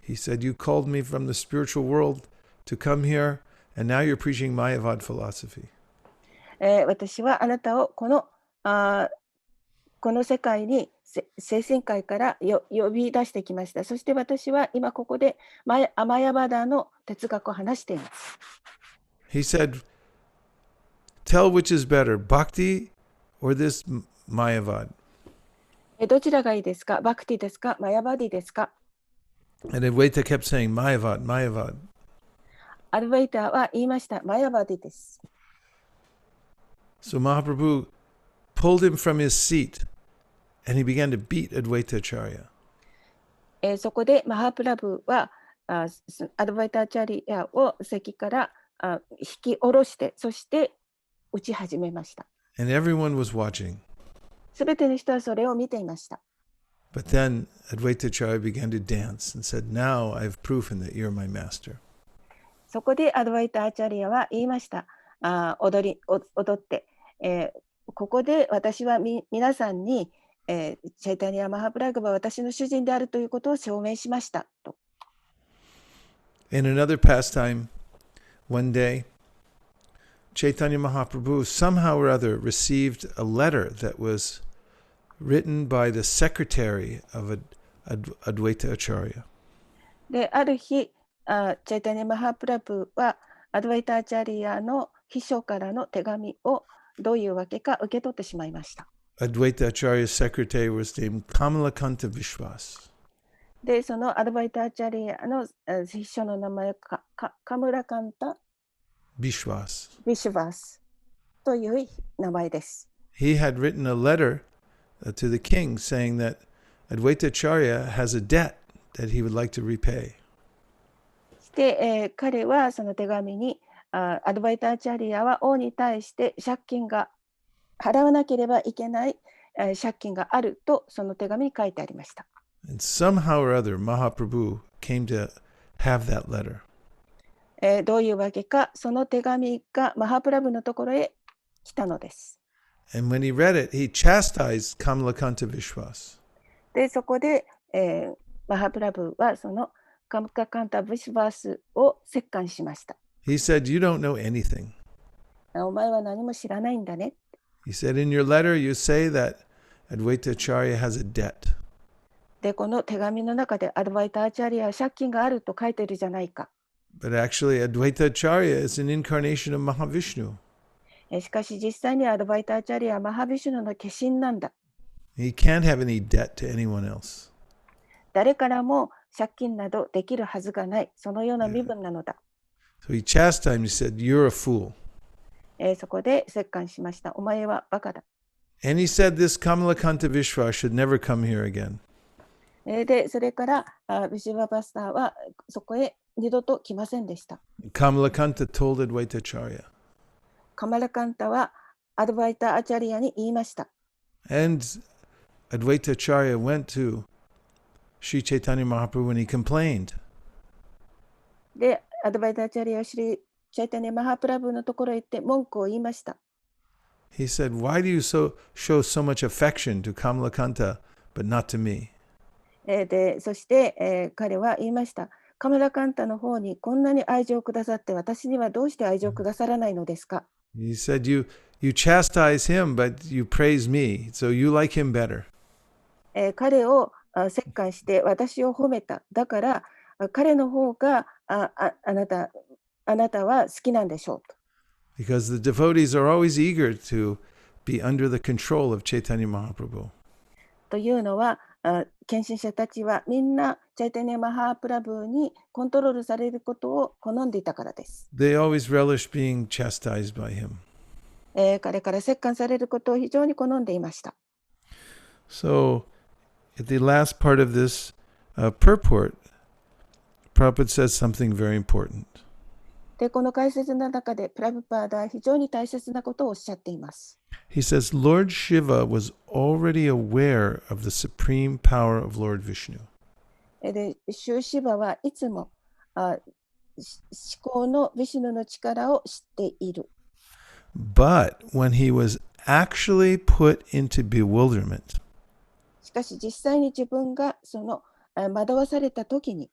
He said, "You called me from the spiritual world to come here, and now you're preaching Mayavad philosophy." 私はあなたをこの世界に精神界から呼び出してきました。そして私は今ここでマヤバダの哲学を話しています。He said, "Tell which is better, bhakti or this Mayavad?" どちらがいいですか？バクティですか？マヤバディですか？ And Advaita kept saying, "Mayavad, Mayavad." アドバイターは言いました。マヤバディです。So Mahaprabhu pulled him from his seat, and he began to beat Advaita Acharya. そこでマハプラブはアドバイターチャリアを席から引き下ろして、そして打ち始めました。And everyone was watching. すべての人はそれを見ていました。But then Advaita Acharya began to dance and said, "Now I've proven that you're my master." そこでアドバイターチャリアは言いました。踊って、ここで私は皆さんに、チャイタニア・マハプラグは私の主人であるということを証明しましたと。In another pastime, one day, Chaitanya Mahaprabhu somehow or other received a letter that was written by the secretary of Advaita Acharya. で、ある日、チャイタニア・マハプラブはアドバイターチャリアの秘書からの手紙をどういうわけか受け取ってしまいました。Advaita Acharya's secretary was named Kamalakanta Vishwas. で、そのアドバイターチャリアの秘書の名前はカムラカンタ・ビシュバースという名前です。He had written a letter to the king saying that Advaita Acharya has a debt that he would like to repay. で、彼はその手紙にアドバイターチャリアは王に対して借金が払わなければいけない借金があるとその手紙に書いてありました。And somehow or other, Mahaprabhu came to have that letter. どういうわけか、その手紙がマハプラブのところへ来たのです。And when he read it, he chastised Kamalakanta Vishwas. で、そこで、マハプラブはそのカムカカンタ・ビシュバースを折檻しました。He said, "You don't know anything." お前は何も知らないんだね。He said, "In your letter, you say that Advaita Acharya has a debt." で、この手紙の中でアドバイターチャリアは借金があると書いてるじゃないか。But actually, Advaita Acharya is an incarnation of Mahavishnu. しかし実際にアドバイターチャリアはマハビシュヌの化身なんだ。He can't have any debt to anyone else. 誰からも借金などできるはずがない。そのような身分なのだ。So he chastised him. He said, "You're a fool." そこで折檻しました。お前はバカだ。And he said, "This Kamalakanta Vishwas should never come here again." で、それからビシュババスターはそこへ二度と来ませんでした。Kamalakanta told Advaita Acharya. カマラカンタはアドバイターアチャリアに言いました。And Advaita Acharya went to Sri Chaitanya Mahaprabhu and he complained. で、アドバイターアチャリアはシリチャイタニア・マハプラブのところへ行って文句を言いました。He said, "Why do you show so much affection to Kamalakanta, but not to me?" で、そして、彼は言いました。カマラカンタの方にこんなに愛情をくださって私にはどうして愛情をくださらないのですか。He said, you chastise him, but you praise me, so you like him better. 彼を折檻して私を褒めた。だから彼の方があなたは好きなんでしょうと。Because the devotees are always eager to be under the control of Chaitanya Mahaprabhu. というのは、献身者たちはみんなチャイタニャマハープラブーにコントロールされることを好んでいたからです。They always relish being chastised by him. 彼から折檻されることを非常に好んでいました。So, at the last part of this purport, Prabhupada says something very important. で、この解説の中でプラブパーダは非常に大切なことをおっしゃっています。He says, Lord Shiva was already aware of the supreme power of Lord Vishnu. で、シューシバはいつも思考のヴィシュヌの力を知っている。But when he was actually put into bewilderment, しかし実際に自分がその惑わされた時に、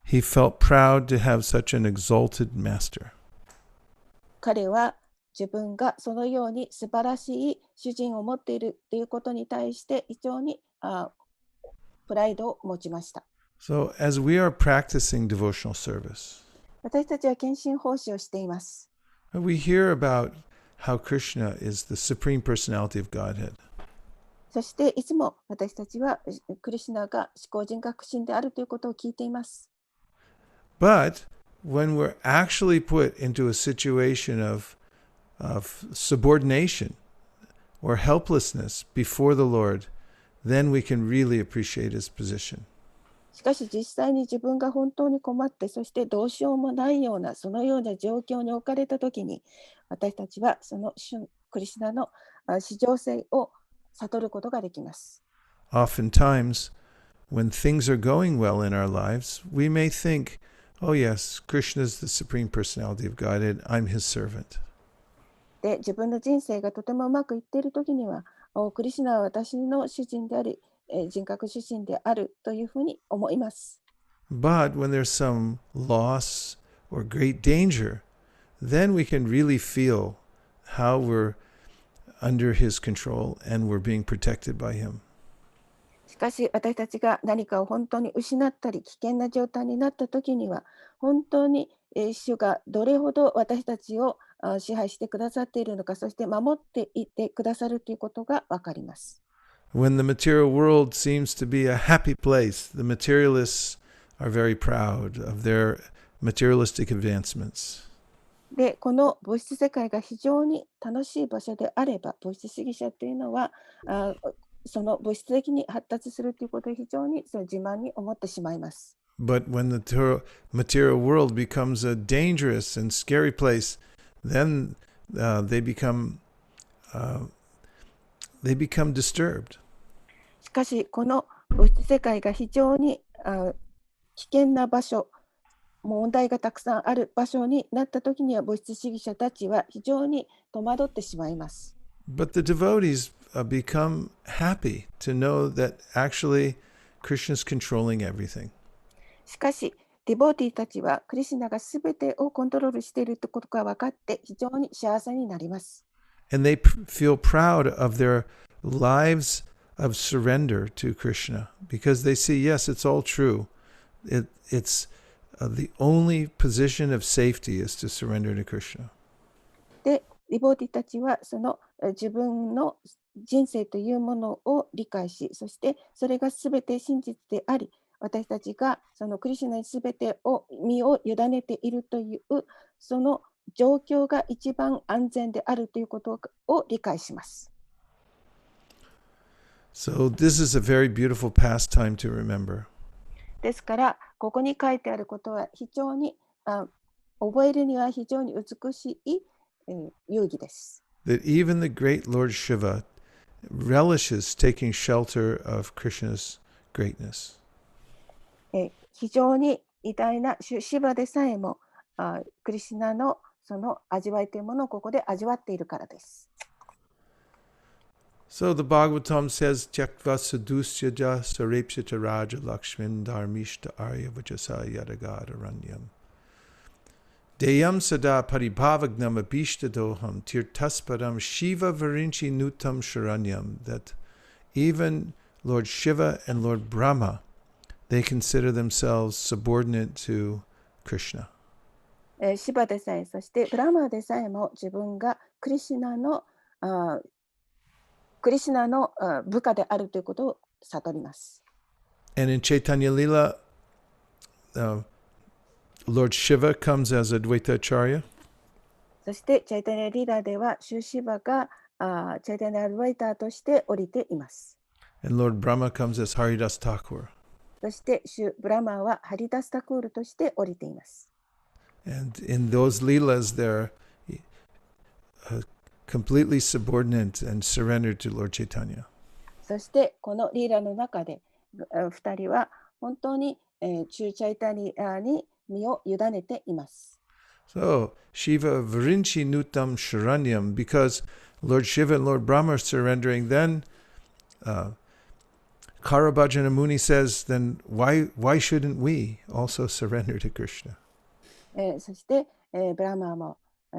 he felt proud to have such an exalted master. 彼は自分がそのように素晴らしい主人を持っているということに対して非常にプライドを持ちました。So, as we are practicing devotional service, 私たちは献身奉仕をしています。we hear about how Krishna is the supreme personality of Godhead. そしていつも私たちはクリシュナが至高人格神であるということを聞いています。But when we're actually put into a situation of subordination or helplessness before the Lord, then we can really appreciate his position. しかし実際に自分が本当に困ってそしてどうしようもないようなそのような状況に置かれたときに私たちはそのクリシュナの至上性を悟ることができます。Oftentimes, when things are going well in our lives, we may think, oh yes, Krishna is the supreme personality of Godhead, I'm his servant. で、自分の人生がとてもうまくいっているときには、クリシュナは私の主人であり、人格主人であるというふうに思います。But when there's some loss or great danger, then we can really feel how we're under his control and we're being protected by him. しかし私たちが何かを本当に失ったり危険な状態になったときには本当に主がどれほど私たちを支配してくださっているのか、そして守っていてくださるということがわかります。When the material world seems to be a happy place, the materialists are very proud of their materialistic advancements. で、この物質世界が非常に楽しい場所であれば、物質主義者というのはその物質的に発達するということを非常にその自慢に思ってしまいます。But when the material world becomes a dangerous and scary place, then they become disturbed. しかし、この物質世界が非常に危険な場所、問題がたくさんある場所になったときには、物質主義者たちは非常に戸惑ってしまいます。But the devotees become happy to know that actually Krishna is controlling everything. しかし、ディボーティーたちはクリシュナがすべてをコントロールしているということが分かって非常に幸せになります。And they feel proud of their lives of surrender to Krishna because they see, yes, it's all true. It's the only position of safety is to surrender to Krishna. で、ディボーティーたちはその自分の人生というものを理解し、そしてそれがすべて真実であり、私たちがそのクリシュナにすべてを身を委ねているというその状況が一番安全であるということを理解します。So this is a very beautiful pastime to remember. ですから、ここに書いてあることは非常に覚えるには非常に美しい遊戯です。That even the great Lord Shiva relishes taking shelter of Krishna's greatness. 非常に偉大なシュバでさえもクリシュナのその味わいというものをここで味わっているからです。So the Bhagavatam says, Tyaktva sadusyaja sarepsita raja lakshmin dharmishta arya vajasa yadagada ranyam. Deyam sada paribhavagnam abhishtadoham tirtasparam Shiva Varinchi Nutam Sharanyam. That even Lord Shiva and Lord Brahma, they consider themselves subordinate to Krishna. シバでさえ、そしてブラマーでさえも自分がクリシュナの部下であるということを悟ります。And in Chaitanya Lila, Lord Shiva comes as Advaita Acharya. そしてチャイタニアリーダーではシュシバがチャイタニアアドバイターとして降りています。And Lord Brahma comes as Haridas Thakur. そしてシュブラマーはハリダスタクールとして降りています。And in those leelas, they're completely subordinate and surrendered to Lord Chaitanya. そしてこのリーラの中で2人は本当にチュチャイタニアに身を委ねています。So, Shiva Varinchi Nutam Sharanyam, because Lord Shiva and Lord Brahma are surrendering, then Karabhajana Muni says, then why shouldn't we also surrender to Krishna? そして、ブラマーも、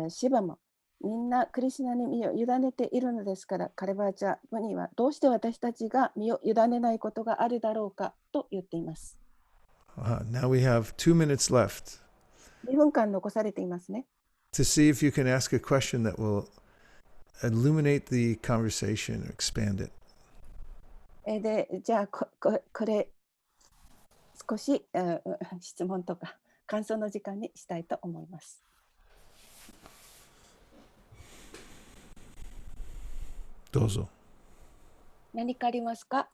シバもみんなクリシュナに身を委ねているのですから、カレバーチャムニはどうして私たちが身を委ねないことがあるだろうかと言っています。Now we have 2 minutes left 2分間残されていますね。to see if you can ask a question that will illuminate the conversation or expand it. で、じゃあこれ少し質問とか感想の時間にしたいと思います。どうぞ。何かありますか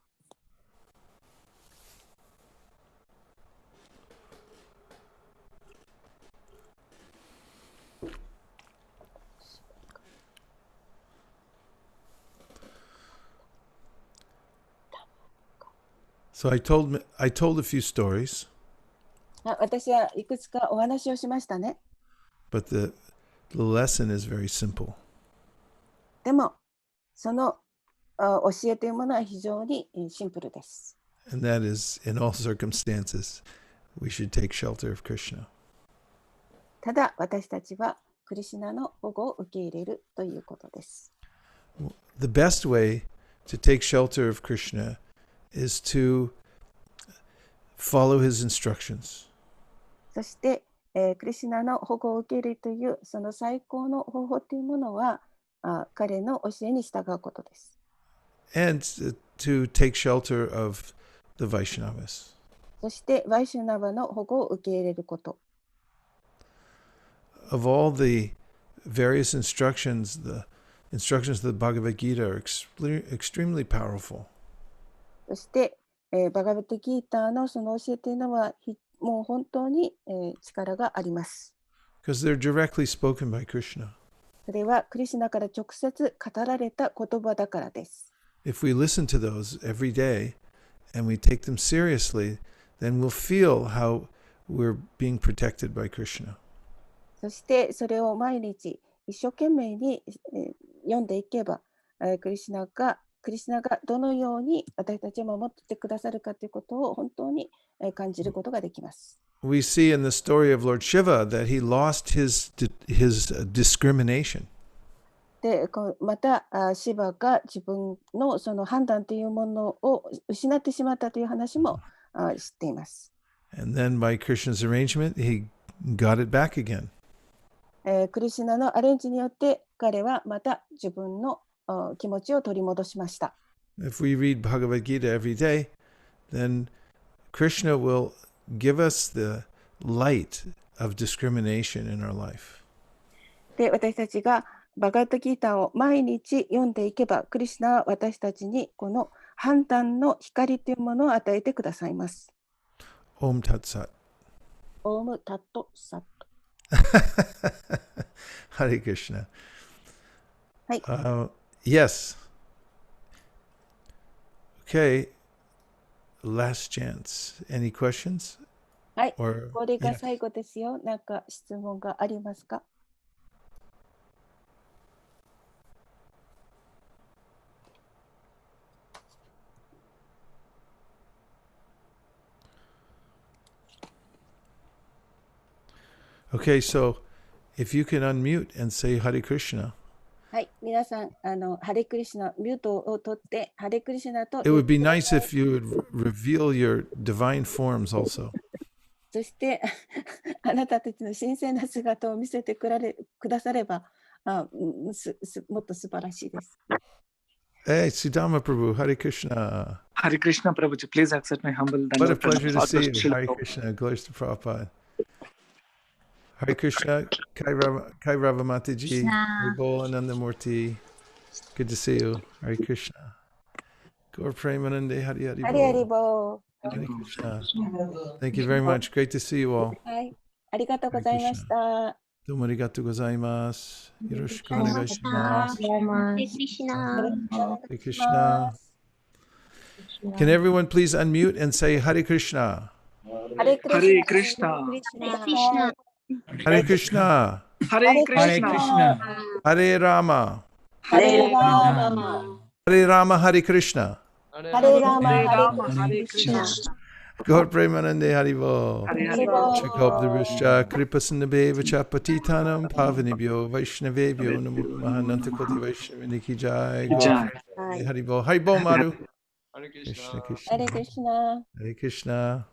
？So I told a few stories, 私はいくつかお話をしましたね。 but the lesson is very simple. でもその教えというものは非常にシンプルです。 And that is, in all circumstances, we should take shelter of Krishna. ただ私たちはクリシュナの保護を受け入れるということです。 The best way to take shelter of Krishna is to follow his instructions. そして、クリシュナの保護を受け入れるというその最高の方法というものは彼の教えに従うことです。 And to take shelter of the Vaishnavas. そしてワイシュナバの保護を受け入れること。 Of all the various instructions, the instructions of the Bhagavad Gita are extremely powerful. そして、バガバットギーターのその教えというのはもう本当に、力があります。 Because they're directly spoken by Krishna. それはクリシュナから直接語られた言葉だからです。 If we listen to those every day and we take them seriously, then we'll feel how we're being protected by Krishna. そしてそれを毎日一生懸命に、読んでいけば、クリシュナがどのように私たちを守ってくださるかということを本当に感じることができます。 We see in the story of Lord Shiva that he lost his discrimination. でまたシバが自分のその判断というものを失ってしまったという話も知っています。 And then by Krishna's arrangement, he got it back again. クリシュナのアレンジによって彼はまた自分の気持ちを取り戻しました。 If we read Bhagavad Gita every day, then Krishna will give us the light of discrimination in our life. で、私たちがバガットギーターを毎日読んでいけば、クリシュナは私たちにこの判断の光というものを与えてくださいます。Om Tat Sat. オームタットサット。Hare Krishna. はい。Yes. Okay. Last chance. Any questions? はい。 Or これが yeah. 最後ですよ。なんか質問がありますか？ Okay, so if you can unmute and say Hare Krishna, はい、皆さん、ハレクリシナ、ミュートを取って、ハレクリシナと it would be nice if you would reveal your divine forms also. そしてあなたたちの神聖な姿を見せてくださればもっと素晴らしいです。Hey, Sudama Prabhu, Hare Krishna. Hare Krishna, Prabhuji. Please accept my humble What a dandavat pleasure to pranam. see you. Hare Krishna, glories to Prabhupada. Hare Krishna, Kai Rava Mataji, Hare Bol Anandamurti. Good to see you. Hare Krishna. Gaur Premanande, Hare HareハリハリBol.ボ Hare Krishna. Thank you very much. Great to see you all. ー。はい、ありがとうございました。どうもありがとうございます。よろしくお願いします。Hare Krishna. Can everyone please unmute and say Hare Krishna? ハレクリシナ。 Hare Krishna. Hare Krishna. Hare Rama. ハレラーマ。 Hare Rama. Hare Krishna. ハレラーマ。 Hare ハ Rama. レ Hare クリシナ。 Krishna. Gaur Premanande Haribo. Hare ハレ Hare. ボー。 Chakobdrishcha Kripasanabeva Patitanam Pavanibhyo Vaishnavebhyo Namo Mahanantakoti Vaishnaviniki Jai. Jai. Haribo. Haribo Maru. Hare Krishna Krishna. Krishna. ハレクリシナ。 Hare Krishna.